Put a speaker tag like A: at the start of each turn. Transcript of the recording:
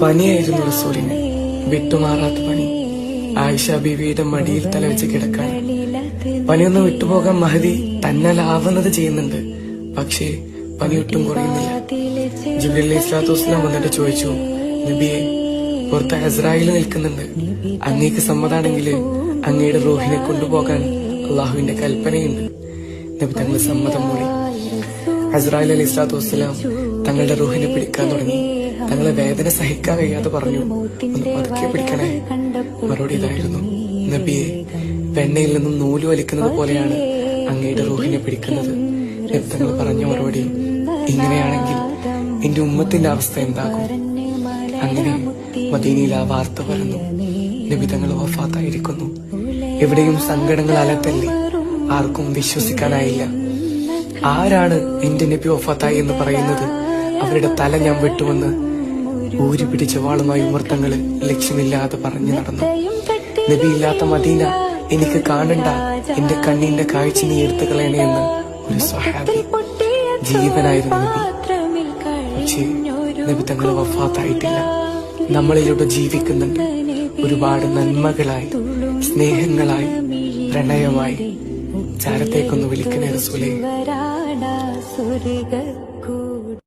A: പനിയായിരുന്നു റസൂലിന്, വിട്ടുമാറാത്ത പനി. ആയിഷ ബീവിയുടെ മടിയിൽ തലവെച്ച് കിടക്കാൻ. പനിയൊന്ന് വിട്ടുപോകാൻ മഹദി തന്നാലാവുന്നത് ചെയ്യുന്നുണ്ട്, പക്ഷേ പനി ഒട്ടും കുറയുന്നില്ല. ജിബ്രീൽ അലൈഹിസ്സലാത്തു വസ്സലാം വന്നിട്ട് ചോദിച്ചു, നബിയെ, പുറത്ത് അസ്രായേൽ നിൽക്കുന്നുണ്ട്, അങ്ങേക്ക് സമ്മതാണെങ്കിൽ അങ്ങയുടെ റൂഹിനെ കൊണ്ടുപോകാൻ അള്ളാഹുവിന്റെ കൽപ്പനയുണ്ട്. നബി തങ്ങൾ സമ്മതം മൂളി. അസ്രായേൽ അലൈഹിസ്സലാത്തു വസ്സലാം തങ്ങളുടെ റൂഹിനെ പിടിക്കാൻ തുടങ്ങി. തങ്ങളെ വേദന സഹിക്കാൻ കഴിയാതെ പറഞ്ഞു, ഒന്ന് പതുക്കെ പിടിക്കണേ. മറുപടി ഇതായിരുന്നു, നബിയെ, വെണ്ണയിൽ നിന്നും നൂല് വലിക്കുന്നത് പോലെയാണ് അങ്ങയുടെ റൂഹിനെ പിടിക്കുന്നത്. നബി തങ്ങൾ പറഞ്ഞ മറുപടി, ഇങ്ങനെയാണെങ്കിൽ എന്റെ ഉമ്മത്തിന്റെ അവസ്ഥ എന്താകും? അങ്ങനെ മദീനയിൽ ആ വാർത്ത പരന്നു, നബി തങ്ങൾ വഫാത്തായിരിക്കുന്നു. എവിടെയും സങ്കടങ്ങൾ അലത്തല്ലി. ആർക്കും വിശ്വസിക്കാനായില്ല. ആരാണ് എന്റെ നബി വഫാത്തായി എന്ന് പറയുന്നത്? അവരുടെ തല ഞാൻ വെട്ടുമെന്ന് ഊരി പിടിച്ച വാളുമായി ഉമർത്തങ്ങള് ലക്ഷ്യമില്ലാതെ പറഞ്ഞു നടന്നു. നബിയില്ലാത്ത മദീന എനിക്ക് കാണണ്ട, എന്റെ കണ്ണിന്റെ കാഴ്ച നീ എടുത്തു കളയണേ എന്ന് ഒരു സ്വഹാബി. ജീവനായിരുന്നു നബി. പക്ഷേ നബി തങ്ങൾ വഫാത്തായിട്ടില്ല. നമ്മളിലൂടെ ജീവിക്കുന്നുണ്ട്, ഒരുപാട് നന്മകളായി, സ്നേഹങ്ങളായി, പ്രണയമായി. ചാരത്തേക്കൊന്ന് വിളിക്കണേ റസൂലേ.